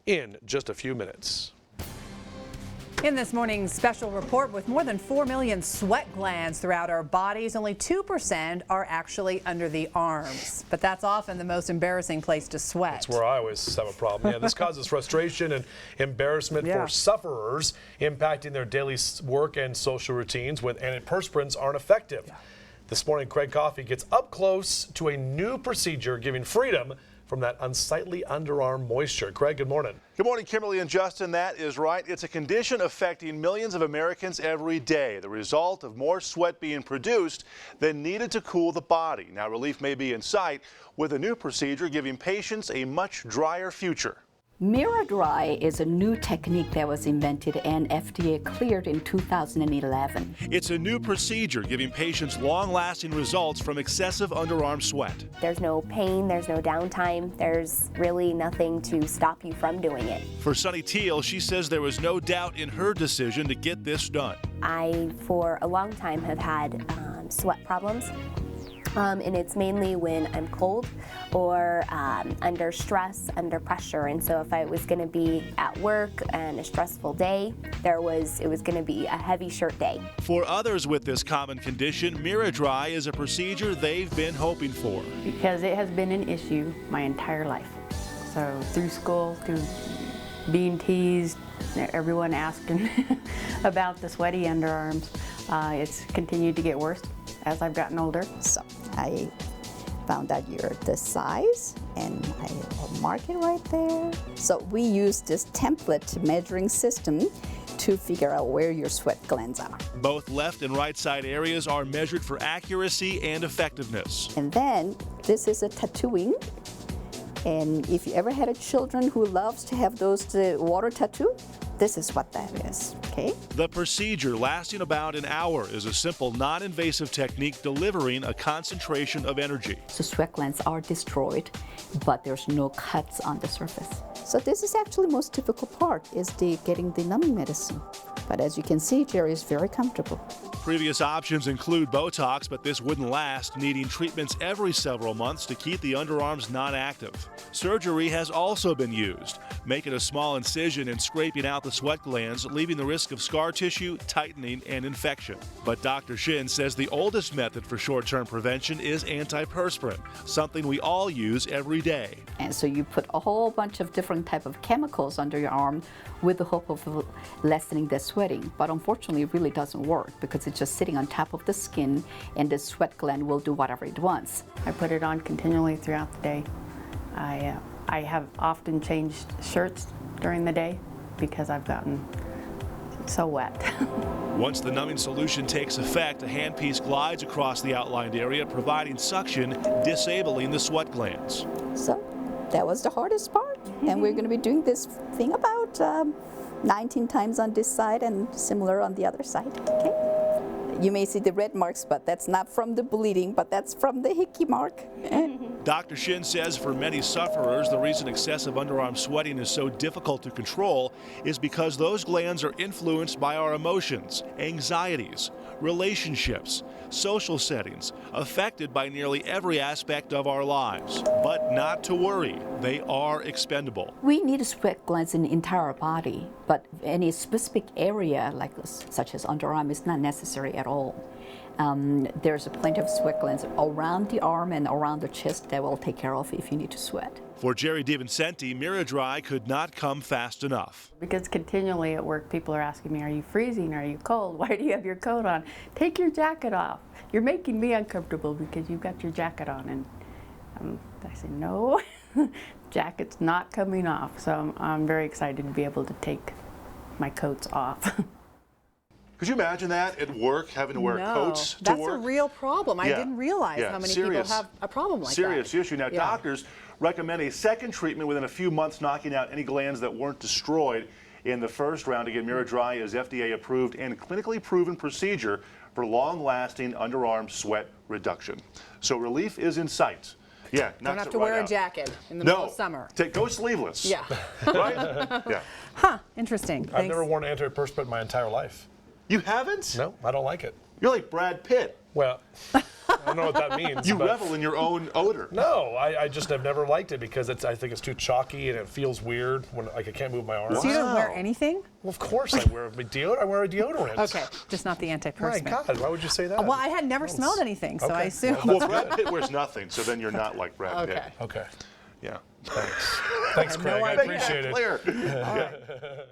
in just a few minutes. In this morning's special report, with more than 4 million sweat glands throughout our bodies, only 2% are actually under the arms. But that's often the most embarrassing place to sweat. That's where I always have a problem. Yeah, this causes frustration and embarrassment for sufferers, impacting their daily work and social routines, when antiperspirants aren't effective. This morning, Craig Coffey gets up close to a new procedure giving freedom from that unsightly underarm moisture. Craig, good morning. Good morning, Kimberly and Justin. That is right. It's a condition affecting millions of Americans every day, the result of more sweat being produced than needed to cool the body. Now, relief may be in sight with a new procedure giving patients a much drier future. MiraDry is a new technique that was invented and FDA cleared in 2011. It's a new procedure giving patients long-lasting results from excessive underarm sweat. There's no pain, there's no downtime, there's really nothing to stop you from doing it. For Sunny Teal, she says there was no doubt in her decision to get this done. I, for a long time, have had sweat problems. And it's mainly when I'm cold or under stress, under pressure. And so if I was going to be at work and a stressful day, it was going to be a heavy shirt day. For others with this common condition, MiraDry is a procedure they've been hoping for. Because it has been an issue my entire life. So through school, through being teased, everyone asking about the sweaty underarms, it's continued to get worse as I've gotten older. So I found out you're this size, and I will mark it right there. So we use this template measuring system to figure out where your sweat glands are. Both left and right side areas are measured for accuracy and effectiveness. And then this is a tattooing. And if you ever had a children who loves to have those water tattoo, this is what that is, okay? The procedure, lasting about an hour, is a simple, non-invasive technique delivering a concentration of energy. So sweat glands are destroyed, but there's no cuts on the surface. So this is actually the most difficult part, is getting the numbing medicine. But as you can see, Jerry is very comfortable. Previous options include Botox, but this wouldn't last, needing treatments every several months to keep the underarms non-active. Surgery has also been used, making a small incision and scraping out the sweat glands, leaving the risk of scar tissue, tightening, and infection. But Dr. Shin says the oldest method for short-term prevention is antiperspirant, something we all use every day. And so you put a whole bunch of different type of chemicals under your arm with the hope of lessening the sweating. But unfortunately, it really doesn't work because it's just sitting on top of the skin, and the sweat gland will do whatever it wants. I put it on continually throughout the day. I have often changed shirts during the day because I've gotten so wet. Once the numbing solution takes effect, a handpiece glides across the outlined area, providing suction, disabling the sweat glands. So that was the hardest part. And we're going to be doing this thing about 19 times on this side and similar on the other side. Okay? You may see the red marks, but that's not from the bleeding, but that's from the hickey mark. Dr. Shin says for many sufferers, the reason excessive underarm sweating is so difficult to control is because those glands are influenced by our emotions, anxieties, relationships, social settings, affected by nearly every aspect of our lives. But not to worry, they are expendable. We need sweat glands in the entire body, but any specific area like this, such as underarm, is not necessary at all. There's plenty of sweat glands around the arm and around the chest that will take care of if you need to sweat. For Jerry DiVincenti, MiraDry could not come fast enough. Because continually at work, people are asking me, are you freezing? Are you cold? Why do you have your coat on? Take your jacket off. You're making me uncomfortable because you've got your jacket on. And I said, no, jacket's not coming off. So I'm very excited to be able to take my coats off. Could you imagine that at work, having to wear coats to work? That's a real problem. I didn't realize how many people have a problem like that. Serious issue. Now, doctors recommend a second treatment within a few months, knocking out any glands that weren't destroyed in the first round. Again, MiraDry is FDA approved and clinically proven procedure for long-lasting underarm sweat reduction. So relief is in sight. Yeah, don't have to wear a jacket in the middle of summer. Go sleeveless. Yeah. Right? Yeah. Huh, interesting. I've never worn antiperspirant my entire life. You haven't? No, I don't like it. You're like Brad Pitt. Well, I don't know what that means. You but revel in your own odor. No, I just have never liked it because I think it's too chalky and it feels weird when like I can't move my arms. So you don't wear Wow. anything? Well, of course I wear a deodorant. I wear a deodorant. Okay, just not the My antiperspirant. God, why would you say that? Well, I had never smelled anything, so I Okay. assume. Well, Brad Pitt wears nothing, so then you're not like Brad Pitt. Okay. Okay. Yeah. Thanks. Thanks, no Craig. I idea. appreciate it. Clear.